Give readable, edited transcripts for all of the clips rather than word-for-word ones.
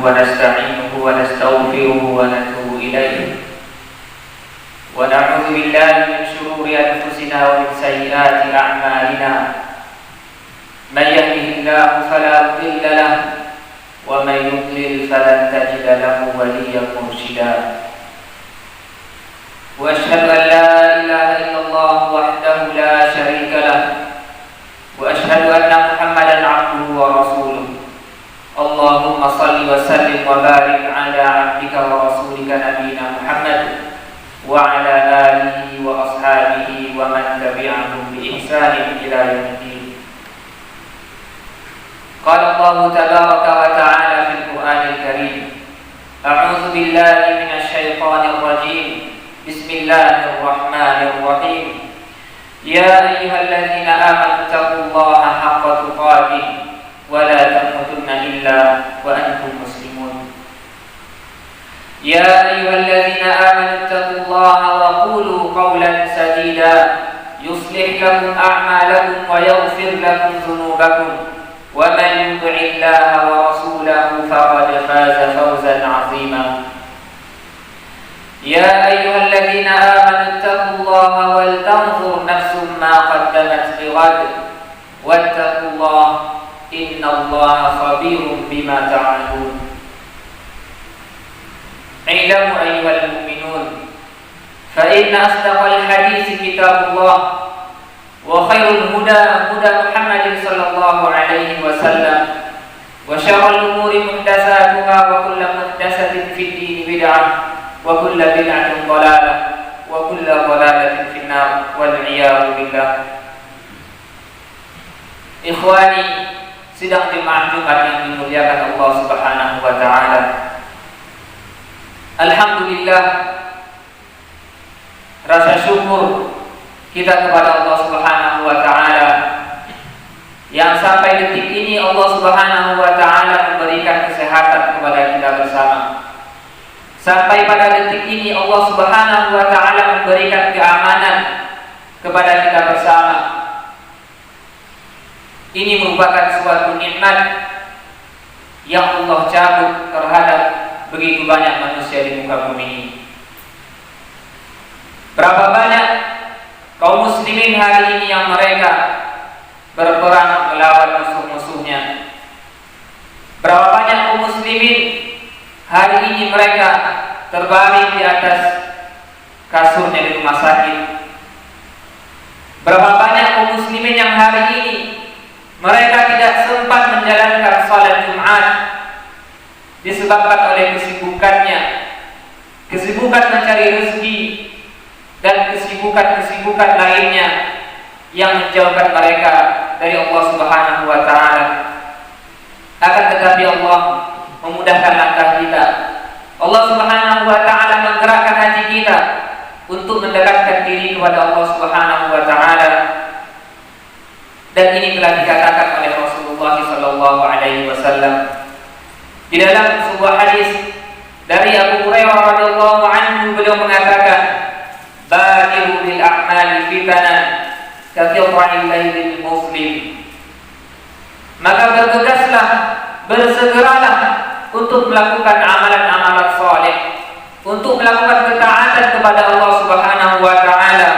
ونستعينه ونستغفره ونتوب إليه ونعوذ بالله من شرور أنفسنا ومن سيئات أعمالنا من يهده الله فلا مضل له ومن يضلل فلن تجد له وليا مرشدا وأشهد أن لا إله إلا الله وحده لا شريك له وأشهد أن محمدا عبده ورسوله اللهم صل وسلم وبارك على عبدك ورسولك نبينا محمد وعلى آله وأصحابه ومن تبعهم بإحسان إلى يوم الدين. قال الله تبارك وتعالى في القرآن الكريم: أعوذ بالله من الشيطان الرجيم بسم الله الرحمن الرحيم يا أيها الذين آمنوا اتقوا الله حق تقاته ولا تموتن إلا وأنتم مسلمون يا أيها الذين آمنوا اتقوا الله وقولوا قولا سديدا يصلح لكم أعمالكم ويغفر لكم ذنوبكم ومن يطع الله ورسوله فقد فاز فوزا عظيما يا أيها الذين آمنوا اتقوا الله ولتنظر نفس ما قدمت لغد واتقوا الله إن الله خبير بما تعملون اعلموا أيها المؤمنون فإن أصدق الحديث كتاب الله وخير الهدى هدى محمد صلى الله عليه وسلم وشر الأمور محدثاتها وكل محدثة في الدين بدعة وكل بدعة ضلالة وكل ضلالة في النار والعياذ بالله. Ikhwani, sidang jemaah Jumat yang dimuliakan Allah Subhanahu wa taala. Alhamdulillah, rasa syukur kita kepada Allah Subhanahu wa taala yang sampai detik ini Allah Subhanahu wa taala memberikan kesehatan kepada kita bersama. Sampai pada detik ini Allah Subhanahu wa taala memberikan keamanan kepada kita bersama. Ini merupakan suatu nikmat yang Allah cabut terhadap begitu banyak manusia di muka bumi ini. Berapa banyak kaum muslimin hari ini yang mereka berperang melawan musuh-musuhnya. Berapa banyak kaum muslimin hari ini mereka terbaring di atas kasurnya di rumah sakit. Berapa banyak kaum muslimin yang hari ini mereka tidak sempat menjalankan salat Jumat disebabkan oleh kesibukan mencari rezeki dan kesibukan lainnya yang menjauhkan mereka dari Allah Subhanahu wa taala. Akan tetapi Allah memudahkan langkah kita. Allah Subhanahu wa taala menggerakkan hati kita untuk mendekatkan diri kepada Allah Subhanahu wa taala. Dan ini telah dikatakan oleh Rasulullah sallallahu alaihi wasallam di dalam sebuah hadis dari Abu Hurairah radhiyallahu anhu. Beliau mengatakan, "Badiru bil a'mali fitanan ka qita'il lailil muslim." Maka bergegaslah, bersegeralah untuk melakukan amalan-amalan saleh, untuk melakukan ketaatan kepada Allah Subhanahu wa taala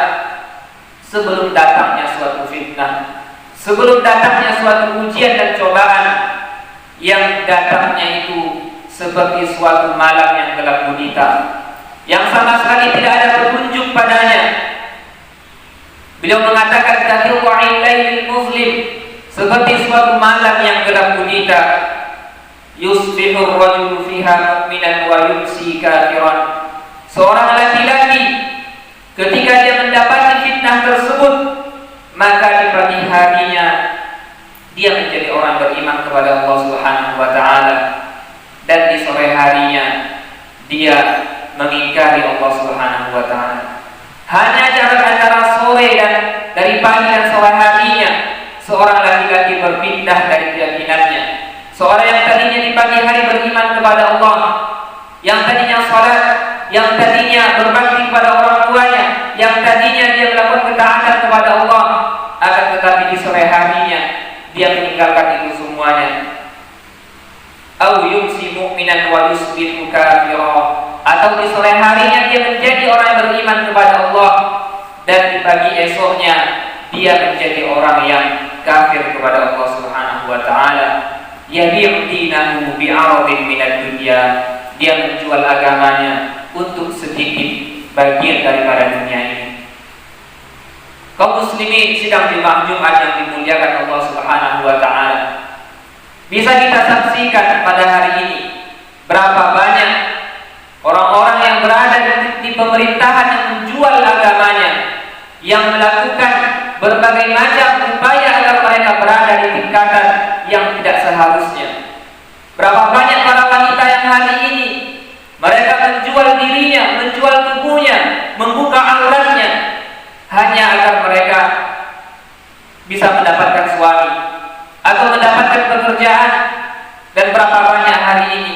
sebelum datangnya suatu fitnah, sebelum datangnya suatu ujian dan cobaan yang datangnya itu seperti suatu malam yang gelap gulita, yang sama sekali tidak ada petunjuk padanya. Beliau mengatakan kahil lailil muslim, seperti suatu malam yang gelap gulita. Yusbihur rajulu fiha mu'minan wa yumsi kafiran. Seorang laki-laki ketika dia mendapati fitnah tersebut, maka di pagi harinya dia menjadi orang beriman kepada Allah Subhanahu wa taala, dan di sore harinya dia mengingkari Allah Subhanahu wa taala. Hanya jarak antara sore dan dari pagi dan sore harinya seorang laki-laki berpindah dari keyakinannya. Seorang yang tadinya di pagi hari beriman kepada Allah, yang tadinya salat, yang tadinya berbakti kepada orang tuanya, yang tadinya dia melakukan ketaatan kepada Allah, akan tetapi di sore harinya dia meninggalkan itu semuanya. Au yumsi mu'min mu'minan wa yusbihu kafira, atau di sore harinya dia menjadi orang yang beriman kepada Allah dan di pagi esoknya dia menjadi orang yang kafir kepada Allah Subhanahu wa taala. Yabi'u dinahu bi'aradin minad dunya, dia menjual agamanya untuk sedikit bagian daripada dunia ini. Kaum muslimin sidang Jumat yang dimuliakan Allah Subhanahu wa taala. Bisa kita saksikan pada hari ini berapa banyak orang-orang yang berada di pemerintahan yang menjual agamanya, yang melakukan berbagai macam upaya agar mereka berada di tingkatan yang tidak seharusnya. Berapa banyak para wanita yang hari ini mereka menjual dirinya, menjual tubuhnya, membuka auratnya hanya agar mereka bisa mendapatkan suami atau mendapatkan pekerjaan. Dan berapa banyak hari ini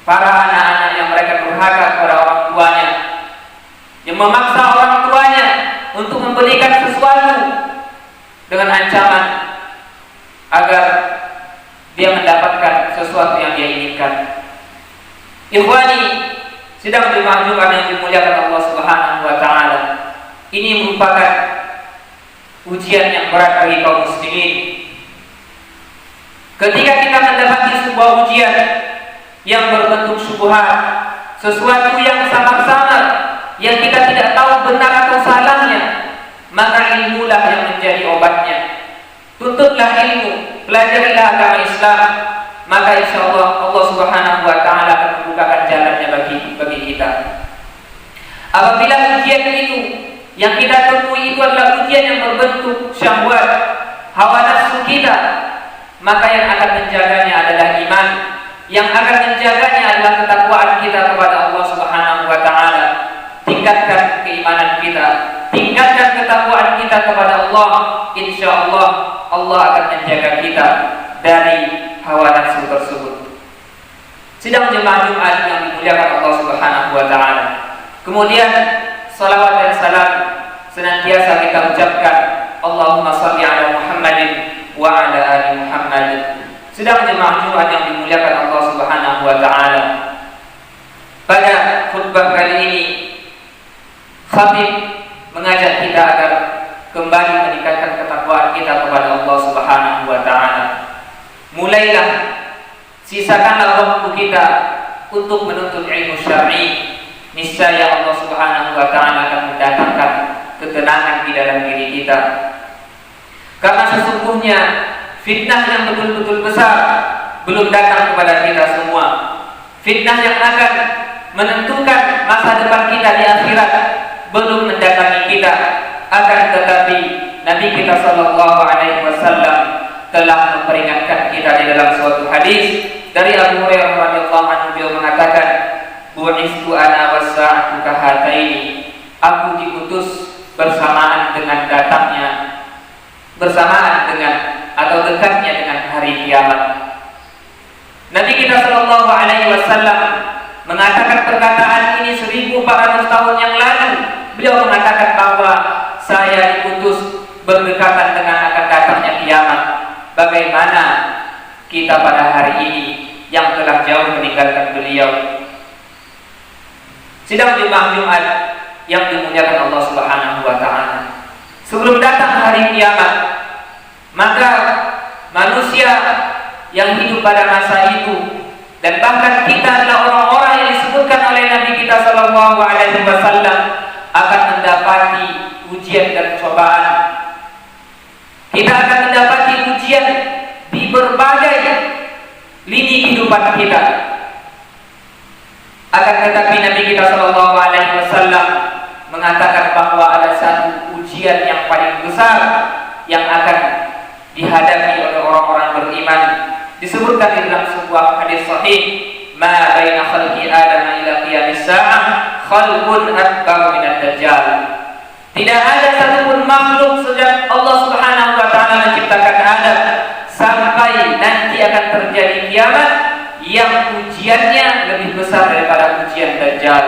para anak-anak yang mereka durhaka kepada orang tuanya, yang memaksa orang tuanya untuk memberikan sesuatu dengan ancaman agar dia mendapatkan sesuatu yang dia inginkan. Ikhwani, sidang Jumat yang dimuliakan Allah Subhanahu wa taala, ini merupakan ujian yang berat bagi kaum muslimin. Ketika kita mendapati sebuah ujian yang berbentuk syubhat, sesuatu yang samar-samar, yang kita tidak tahu benar atau salahnya, maka ilmulah yang menjadi obatnya. Tuntutlah ilmu, pelajarilah agama Islam, maka insya Allah Allah Subhanahu wa taala akan membukakan jalannya bagi kita. Apabila ujian itu yang kita temui itu adalah ujian yang berbentuk syahwat, hawa nafsu kita, maka yang akan menjaganya adalah iman, yang akan menjaganya adalah ketakwaan kita kepada Allah Subhanahu wa taala. Tingkatkan keimanan kita, tingkatkan ketakwaan kita kepada Allah, insya Allah Allah akan menjaga kita dari hawa nafsu tersebut. Sidang jemaah Jumat yang dimuliakan Allah Subhanahu wa taala. Kemudian salawat dan salam senantiasa kita ucapkan, Allahumma shalli ala Muhammadin wa ala ali Muhammad. Sidang jemaah Jumat yang dimuliakan Allah Subhanahu wa taala. Pada khutbah kali ini khatib mengajak kita agar kembali meningkatkan ketakwaan kita kepada Allah Subhanahu wa taala. Mulailah sisakanlah waktu kita untuk menuntut ilmu syar'i. Niscaya Allah Subhanahu wa taala akan mendatangkan ketenangan di dalam diri kita. Karena sesungguhnya fitnah yang betul-betul besar belum datang kepada kita semua. Fitnah yang akan menentukan masa depan kita di akhirat belum mendatangi kita. Akan tetapi Nabi kita sallallahu alaihi wasallam telah memperingatkan kita di dalam suatu hadis dari Abu Hurairah radhiyallahu anhu. Beliau mengatakan, "Bu'istu ana was-sa'atu kahataini." Aku diutus bersamaan dengan atau dekatnya dengan hari kiamat. Nabi kita sallallahu alaihi wasallam mengatakan perkataan ini 1400 tahun yang lalu. Beliau mengatakan bahwa saya diutus berdekatan dengan akan datangnya kiamat. Bagaimana kita pada hari ini yang telah jauh meninggalkan beliau? Sidang Jumat yang dimuliakan Allah Subhanahu wa taala. Sebelum datang hari kiamat, maka manusia yang hidup pada masa itu dan bahkan kita adalah orang-orang yang disebutkan oleh Nabi kita sallallahu alaihi wasallam akan mendapati ujian dan cobaan. Kita akan mendapati ujian di berbagai lini kehidupan kita. Akan tetapi Nabi kita sallallahu alaihi wasallam mengatakan bahwa ada satu ujian yang paling besar yang akan dihadapi oleh orang-orang beriman. Disebutkan di dalam sebuah hadis sahih, "Ma baina khalqi Adam ila qiyamis sa'ah khalqun akbar minad dajjal." Tidak ada satupun makhluk sejak Allah Subhanahu wa taala menciptakan Adam sampai nanti akan terjadi kiamat yang ujiannya lebih besar daripada ujian Dajjal.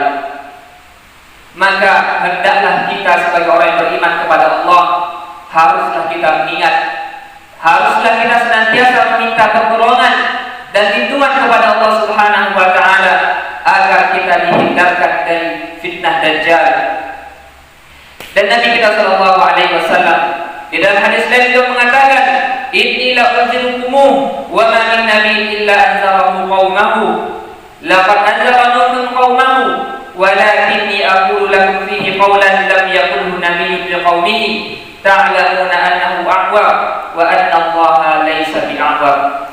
Maka hendaklah kita sebagai orang yang beriman kepada Allah, haruslah kita mengingat, haruslah kita senantiasa meminta pertolongan dan lindungan kepada Allah Subhanahu Subhanahu wa taala agar kita dihindarkan dari fitnah Dajjal. Dan Nabi kita sallallahu alaihi wasallam di dalam hadis lain juga mengatakan, "Inni la unzirukumuh wa ma min nabiyyin illa anzarahu qaumahu. Laqad anzara Nuhun qaumahu, walakinni aqulu lakum fihi qawlan lam yaqulhu nabiyyun liqaumihi, ta'lamuna annahu a'wa wa anna Allaha laysa bi'awwa."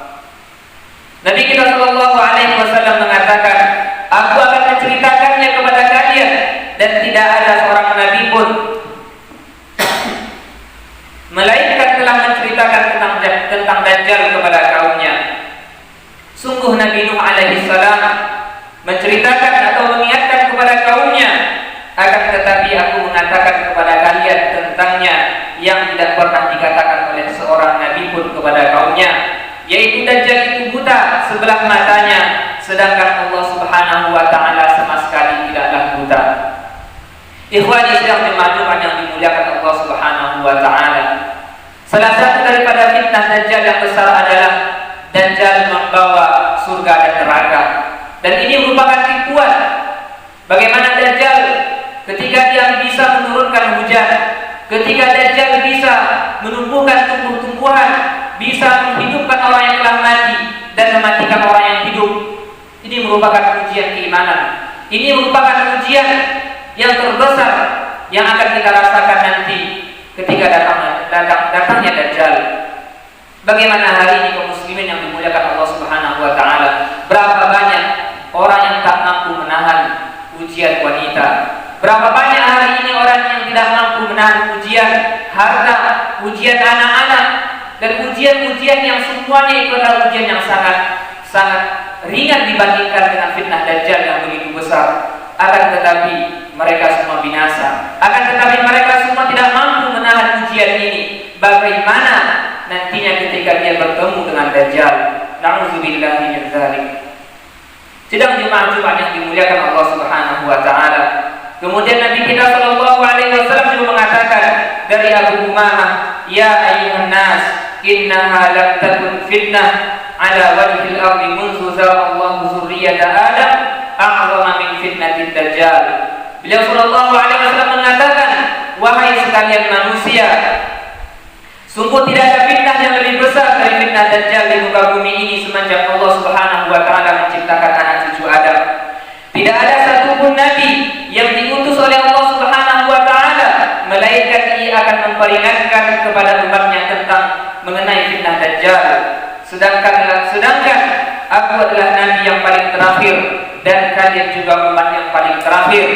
Nabi kita sallallahu alaihi wasallam mengatakan, "Aku akan menceritakannya kepada kalian dan tidak ada seorang nabi pun melainkan telah menceritakan tentang Dajjal kepada kaumnya. Sungguh Nabi Nuh alaihi salam menceritakan atau mengingatkan kepada kaumnya, akan tetapi aku mengatakan kepada kalian tentangnya yang tidak pernah dikatakan oleh seorang nabi pun kepada kaumnya, yaitu Dajjal itu buta sebelah matanya, sedangkan Allah Subhanahu wa taala sama sekali tidaklah buta." Ikhwani sidang jemaah yang dimuliakan Allah Subhanahu wa taala, salah satu daripada fitnah Dajjal yang besar adalah Dajjal membawa surga dan neraka. Dan ini merupakan tipuan. Bagaimana Dajjal ketika dia bisa menurunkan hujan, ketika Dajjal bisa menumbuhkan tumbuh-tumbuhan, bisa menghidupkan orang yang telah mati dan mematikan orang yang hidup. Ini merupakan ujian keimanan. Ini merupakan ujian yang terbesar yang akan kita rasakan nanti ketika datangnya Dajjal. Bagaimana hari ini kaum muslimin yang dimuliakan Allah Subhanahu wa taala, berapa banyak orang yang tak mampu menahan ujian wanita, berapa banyak hari ini orang yang tidak mampu menahan ujian harta, ujian anak-anak, dan ujian-ujian yang semuanya itu adalah ujian yang sangat ringan dibandingkan dengan fitnah Dajjal yang begitu besar. Akan tetapi mereka semua binasa. Akan tetapi mereka semua tidak mampu menahan ujian ini. Bagaimana nantinya ketika dia bertemu dengan Dajjal? Na'udzubillahi min dzalik. Sidang jemaah Jumat yang dimuliakan Allah Subhanahu wa taala. Kemudian Nabi kita sallallahu alaihi wasallam juga mengatakan dari Abu Umamah, "Ya ayyuhan nas, innaha lam takun fitnah ala wajhil ardi munzu zarallahu dzurriyyata Adam a'zama min fitnatid Dajjal." Beliau sallallahu alaihi wasallam mengatakan, "Wahai sekalian manusia, sungguh tidak ada fitnah yang lebih besar dari fitnah Dajjal di muka bumi ini semenjak Allah Subhanahu wa taala menciptakan anak cucu Adam. Tidak ada satupun nabi yang diutus oleh Allah Subhanahu wa taala melainkan ia akan memperingatkan kepada umatnya tentang mengenai fitnah Dajjal. Sedangkan aku adalah nabi yang paling terakhir dan kalian juga umat yang paling terakhir,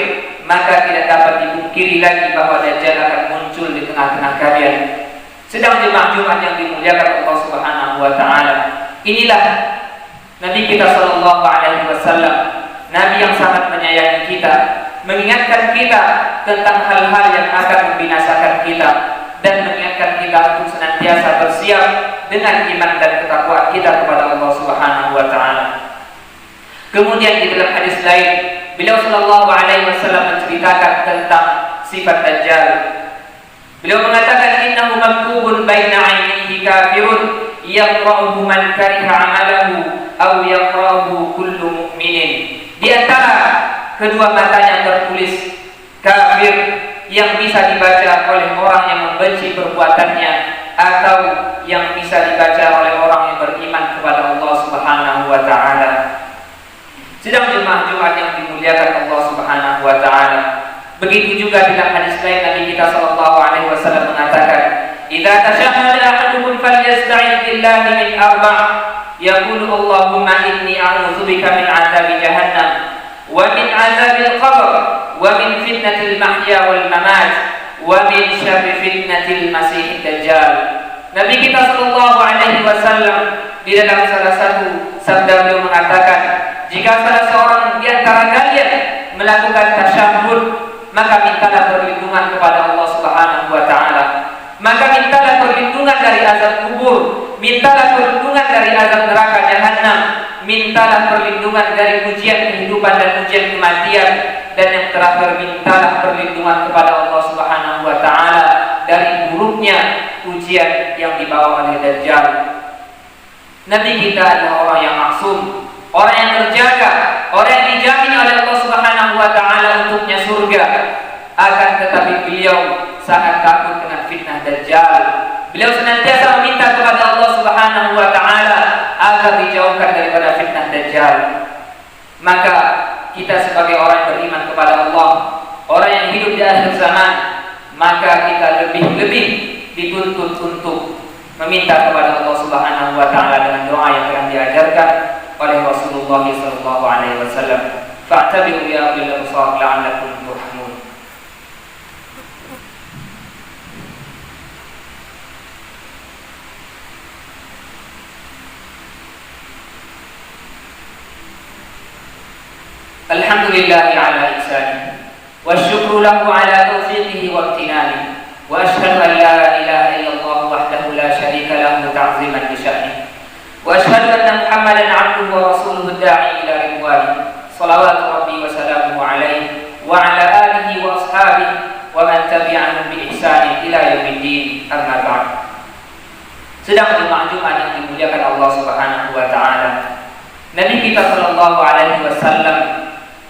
maka tidak dapat dipungkiri lagi bahwa Dajjal akan muncul di tengah-tengah kalian." Sedang jemaah Jumat yang dimuliakan Allah Subhanahu wa taala, inilah Nabi kita sallallahu alaihi wasallam, nabi yang sangat menyayangi kita, mengingatkan kita tentang hal-hal yang akan membinasakan kita dan mengingatkan kita untuk senantiasa bersiap dengan iman dan ketakwaan kita kepada Allah Subhanahu wa taala. Kemudian di dalam hadis lain, beliau sallallahu alaihi wasallam menceritakan tentang sifat Dajjal. Beliau mengatakan, "Innahu maktubun baina 'ainihi kafirun yaqra'uhu man kariha 'amalahu aw yaqra'uhu kullu mu'minin." Di antara kedua matanya tertulis kafir yang bisa dibaca oleh orang yang membenci perbuatannya atau yang bisa dibaca oleh orang yang beriman kepada Allah Subhanahu wa taala. Sedang jemaah Jumat yang dimuliakan Allah Subhanahu wa taala, begitu juga dalam hadis lain Nabi kita sallallahu alaihi wasallam mengatakan, "Idza tashahhada ahadukum falyasta'iz billahi min arba', yaqulu Allahumma inni a'udzubika min 'adzabi jahannam wa min 'adzabil qabr wa min fitnatil mahya wal mamat wa min syarri fitnatil masiihid dajjal." Nabi kita sallallahu alaihi wasallam di dalam salah satu sabda beliau mengatakan, jika salah seorang di antara kalian melakukan tasyahhud, maka mintalah perlindungan kepada Allah Subhanahu wa taala. Maka mintalah perlindungan dari azab kubur, mintalah perlindungan dari azab neraka jahanam, mintalah perlindungan dari ujian kehidupan dan ujian kematian, dan yang terakhir mintalah perlindungan kepada Allah Subhanahu wa taala dari buruknya ujian yang dibawa oleh Dajjal. Nabi kita adalah orang yang maksum, orang yang terjaga, orang yang dijamin oleh Allah Subhanahu wa taala untuknya surga. Akan tetapi beliau sangat takut dengan fitnah Dajjal. Beliau senantiasa meminta kepada Allah Subhanahu wa taala agar dijauhkan daripada fitnah Dajjal. Maka kita sebagai orang yang beriman kepada Allah, orang yang hidup di akhir zaman, maka kita lebih-lebih dituntut untuk meminta kepada Allah Subhanahu wa taala dengan doa yang telah diajarkan oleh Rasulullah sallallahu alaihi wasallam. Fa'tabiru ya ulil absar la'allakum turhamun. Alhamdulillahi ala ihsanihi wa syukru lahu ala taufiqihi wa imtinanihi wa ashhadu an la ilaha illallah wahdahu la syarika lahu ta'ziman li sya'nihi wa ashhadu anna Muhammadan 'abduhu wa rasuluhu da'i ila ridwanihi salawatu rabbi wa salamuhu alaihi wa ala alihi wa ashabihi wa man tabi'ahum bi ihsanin ila yaumiddin. Amma ba'd. Sedang jemaah-jemaah yang dimuliakan Allah Subhanahu wa taala, Nabi kita sallallahu alaihi wasallam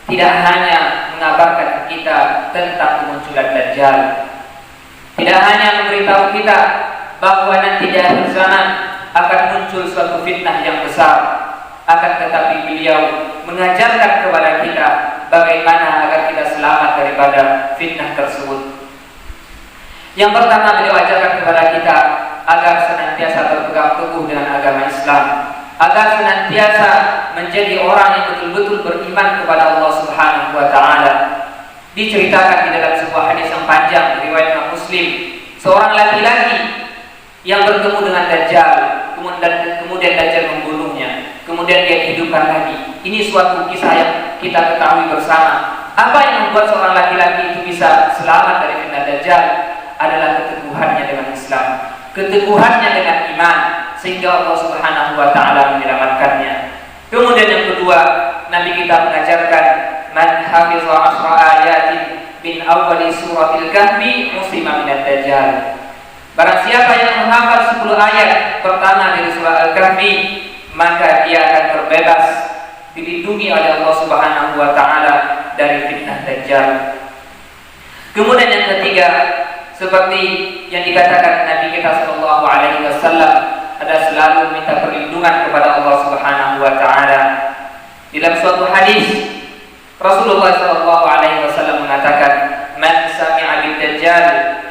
tidak hanya mengabarkan kita tentang kemunculan Dajjal, tidak hanya memberitahu kita bahwa nanti di akhir zaman akan muncul suatu fitnah yang besar, akan tetapi beliau mengajarkan kepada kita bagaimana agar kita selamat daripada fitnah tersebut. Yang pertama, beliau ajarkan kepada kita agar senantiasa berpegang teguh dengan agama Islam, agar senantiasa menjadi orang yang betul-betul beriman kepada Allah Subhanahu wa taala. Diceritakan di dalam sebuah hadis yang panjang riwayat Imam Muslim, seorang laki-laki yang bertemu dengan Dajjal, kemudian Dajjal membunuhnya, kemudian dia dihidupkan lagi. Ini suatu kisah yang kita ketahui bersama. Apa yang membuat seorang laki-laki itu bisa selamat dari fitnah Dajjal adalah keteguhannya dengan Islam, keteguhannya dengan iman, sehingga Allah Subhanahu wa taala menyelamatkannya. Kemudian yang kedua, Nabi kita mengajarkan man hafiza 10 ayatin min awwali suratil kahfi usima minad dajjal. Barang siapa yang menghafal 10 ayat pertama dari surah Al-Kahfi, maka dia akan terbebas, dilindungi oleh Allah Subhanahu wa taala dari fitnah Dajjal. Kemudian yang ketiga, seperti yang dikatakan Nabi kita sallallahu alaihi wasallam, ada selalu minta perlindungan kepada Allah Subhanahu wa taala. Dalam suatu hadis Rasulullah sallallahu alaihi wasallam mengatakan, "Man sami'a bid-dajjal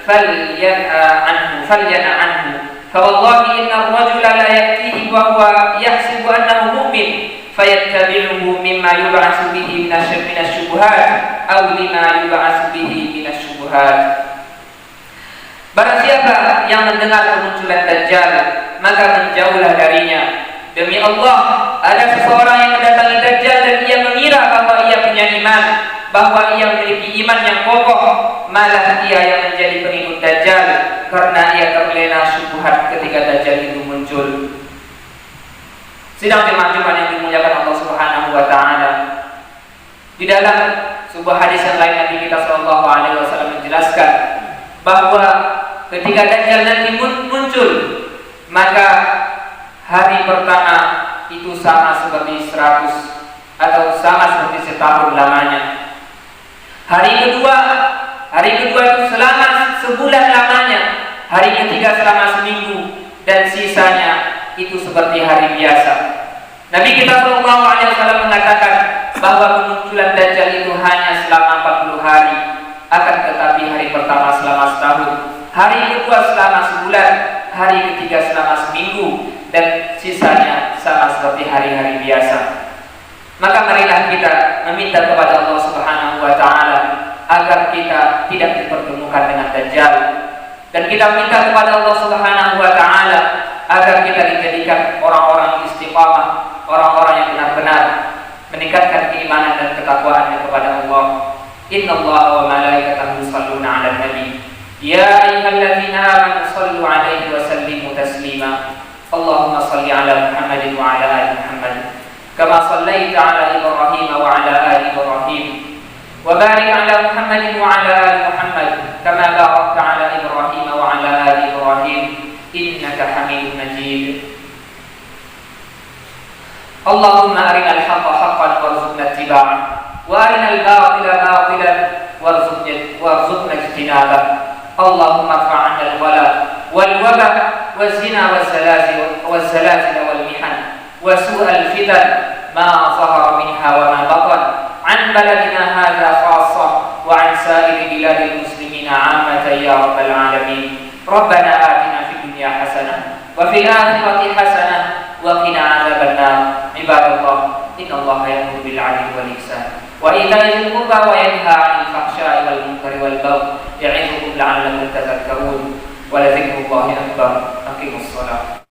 falyan'a anhu. Fa wallahi inna ar-rajula la ya'tihi wa huwa yahsibu annahu mu'min, fayattabi'uhu mimma yub'atsu bihi minasyubuhat aw lima yub'atsu bihi minasyubuhat." Barang siapa yang mendengar kemunculan Dajjal, maka menjauhlah darinya. Demi Allah, ada seseorang yang mendatangi Dajjal dan ia mengira bahwa ia punya iman, bahwa ia memiliki iman yang kokoh, malah ia yang menjadi pengikut Dajjal karena ia terlena syubhat ketika Dajjal itu muncul. Sidang jemaah-jemaah yang dimuliakan Allah Subhanahu wa taala, di dalam sebuah hadis yang lain Nabi kita sallallahu alaihi wasallam menjelaskan bahwa ketika Dajjal nanti muncul, maka hari pertama itu sama seperti 100 atau sama seperti setahun lamanya. Hari kedua itu selama sebulan lamanya. Hari ketiga selama seminggu, dan sisanya itu seperti hari biasa. Nabi kita sallallahu alaihi wasallam mengatakan bahwa kemunculan Dajjal itu hanya selama 40 hari, akan tetapi hari pertama selama setahun, hari kedua selama sebulan, hari ketiga selama seminggu, dan sisanya sama seperti hari-hari biasa. Maka marilah kita meminta kepada Allah Subhanahu wa taala agar kita tidak dipertemukan dengan Dajjal, dan kita minta kepada Allah Subhanahu wa taala agar kita dijadikan orang-orang istiqamah, orang-orang yang benar-benar meningkatkan keimanan dan ketakwaannya kepada Allah. Innallaha wa malaikatahu yusholluna 'alan nabi. Ya ayyuhalladzina amanu shallu 'alaihi wa sallimu taslima. Allahumma shalli 'ala Muhammadin wa 'ala ali Muhammad kama shallaita 'ala Ibrahim wa 'ala ali Ibrahim wa barik 'ala Muhammadin wa 'ala ali Muhammad kama barakta 'ala Ibrahim wa 'ala ali Ibrahim innaka Hamidum Majid. Allahumma arinal الحق حقا وارزقنا اتباعه وأرنا الباطل باطلا وارزقنا اجتنابه. اللهم ارفع عنا الغلا والوبا والزنا والزلازل والمحن وسوء الفتن ما ظهر منها وما بطن عن بلدنا هذا خاصة وعن سائر بلاد المسلمين عامة يا رب العالمين. ربنا آتنا في الدنيا حسنة وفي الآخرة حسنة وقنا عذاب النار. عباد الله، إن الله يأمر بالعدل والإحسان وإيتاء ذي القربى وينهى عن الفحشاء والمنكر والبغي يعظكم لعلكم تذكرون. ولذكر الله أكبر. أقيموا الصلاة.